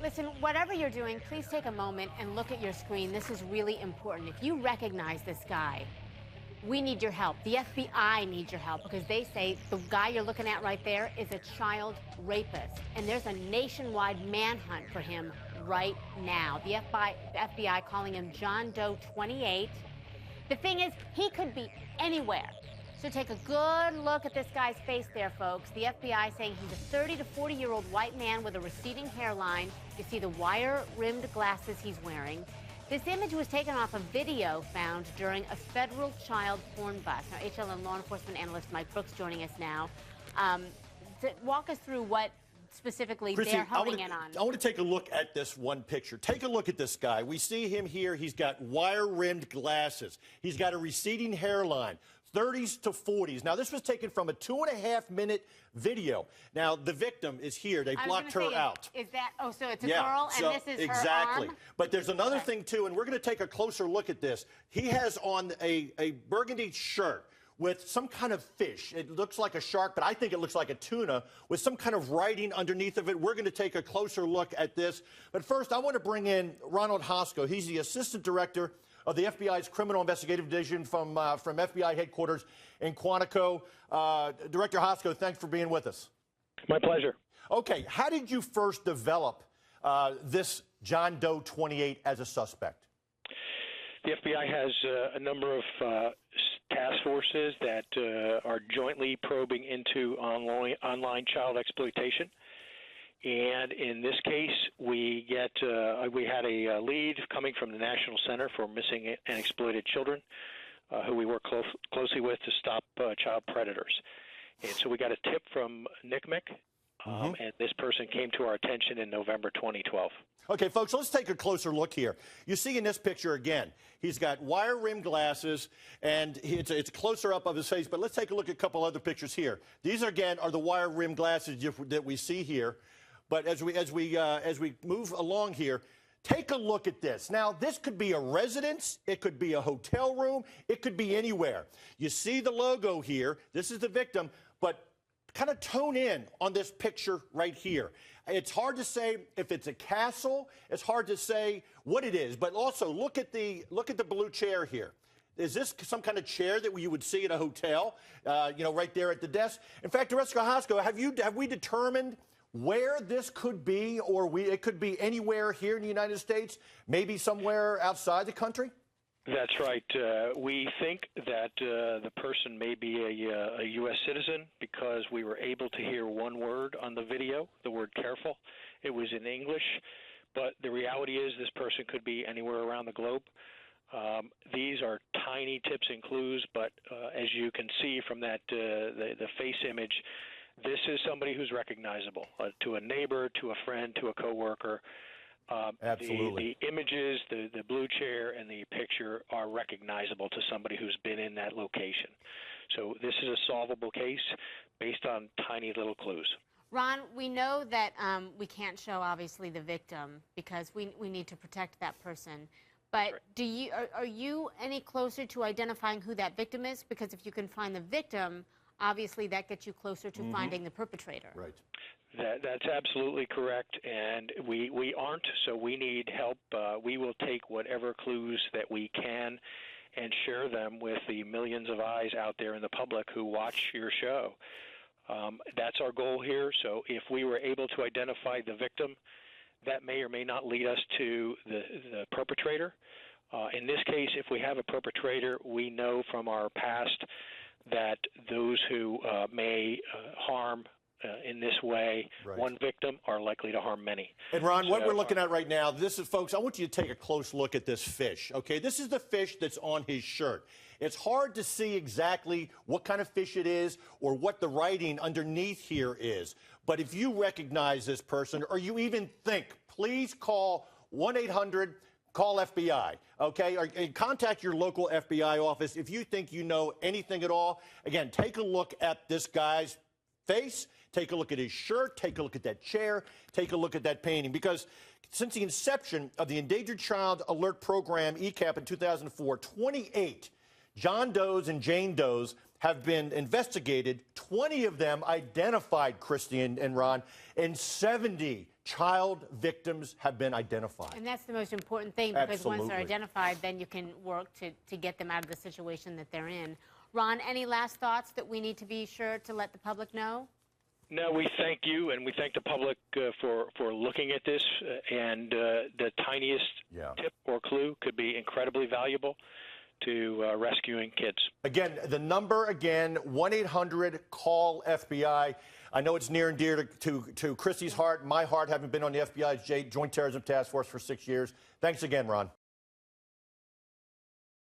Listen, whatever you're doing, please take a moment and look at your screen. This is really important. If you recognize this guy, we need your help. The FBI needs your help because they say the guy you're looking at right there is a child rapist. And there's a nationwide manhunt for him right now. The FBI calling him John Doe 28. The thing is, he could be anywhere. So take a good look at this guy's face there, folks. The FBI saying he's a 30 to 40-year-old white man with a receding hairline. You see the wire-rimmed glasses he's wearing. This image was taken off a video found during a federal child porn bust. Now, HLN law enforcement analyst Mike Brooks joining us now to walk us through what specifically Chrissy, they're honing in on. I want to take a look at this one picture. Take a look at this guy. We see him here. He's got wire-rimmed glasses. He's got a receding hairline. 30s to 40s. Now, this was taken from a 2.5-minute video. Now, the victim is here. They blocked her out. Is that, oh, so it's a girl, and this is exactly. her arm? But there's another thing, too, and we're going to take a closer look at this. He has on a burgundy shirt with some kind of fish. It looks like a shark, but I think it looks like a tuna with some kind of writing underneath of it. We're going to take a closer look at this. But first, I want to bring in Ronald Hosko. He's the Assistant Director of the FBI's Criminal Investigative Division from FBI headquarters in Quantico. Director Hosko, thanks for being with us. My pleasure. Okay, how did you first develop this John Doe 28 as a suspect? The FBI has a number of task forces that are jointly probing into online child exploitation. And in this case, we had a lead coming from the National Center for Missing and Exploited Children, who we work closely with to stop child predators. And so we got a tip from NCMEC, and this person came to our attention in November 2012. Okay, folks, let's take a closer look here. You see in this picture again, he's got wire-rimmed glasses, and it's a closer up of his face. But let's take a look at a couple other pictures here. These again are the wire-rimmed glasses that we see here. But as we move along here, take a look at this. Now, this could be a residence. It could be a hotel room. It could be anywhere. You see the logo here. This is the victim. But kind of tone in on this picture right here. It's hard to say if it's a castle. It's hard to say what it is. But also look at the blue chair here. Is this some kind of chair that you would see at a hotel? Right there at the desk. In fact, Director Hosko, have we determined where this could be, or it could be anywhere here in the United States, maybe somewhere outside the country? That's right. We think that the person may be a U.S. citizen because we were able to hear one word on the video, the word careful. It was in English, but the reality is this person could be anywhere around the globe. These are tiny tips and clues, but as you can see from that the face image, this is somebody who's recognizable to a neighbor, to a friend, to a coworker. Absolutely. The images, the blue chair, and the picture are recognizable to somebody who's been in that location. So this is a solvable case based on tiny little clues. Ron, we know that we can't show, obviously, the victim because we need to protect that person. But are you any closer to identifying who that victim is? Because if you can find the victim, obviously that gets you closer to finding the perpetrator. Right. That's absolutely correct, and we aren't, so we need help. We will take whatever clues that we can and share them with the millions of eyes out there in the public who watch your show. That's our goal here, so if we were able to identify the victim, that may or may not lead us to the perpetrator. In this case, if we have a perpetrator, we know from our past that those who may harm in this way one victim are likely to harm many. And Ron, what we're looking at right now, this is, folks, I want you to take a close look at this fish, okay? This is the fish that's on his shirt. It's hard to see exactly what kind of fish it is or what the writing underneath here is. But if you recognize this person or you even think, please call 1-800 call FBI, okay? Or contact your local FBI office if you think you know anything at all. Again, take a look at this guy's face, take a look at his shirt, take a look at that chair, take a look at that painting. Because since the inception of the Endangered Child Alert Program, ECAP, in 2004, 28 John Does and Jane Does have been investigated. 20 of them identified, Christy and Ron, and 70 child victims have been identified. And that's the most important thing, because once they're Absolutely. identified, then you can work to get them out of the situation that they're in. Ron, any last thoughts that we need to be sure to let the public know? No, we thank you, and we thank the public for looking at this. And the tiniest tip or clue could be incredibly valuable to rescuing kids. Again, the number again, 1-800-CALL-FBI. I know it's near and dear to Christy's heart, my heart, having been on the FBI's Joint Terrorism Task Force for 6 years. Thanks again, Ron.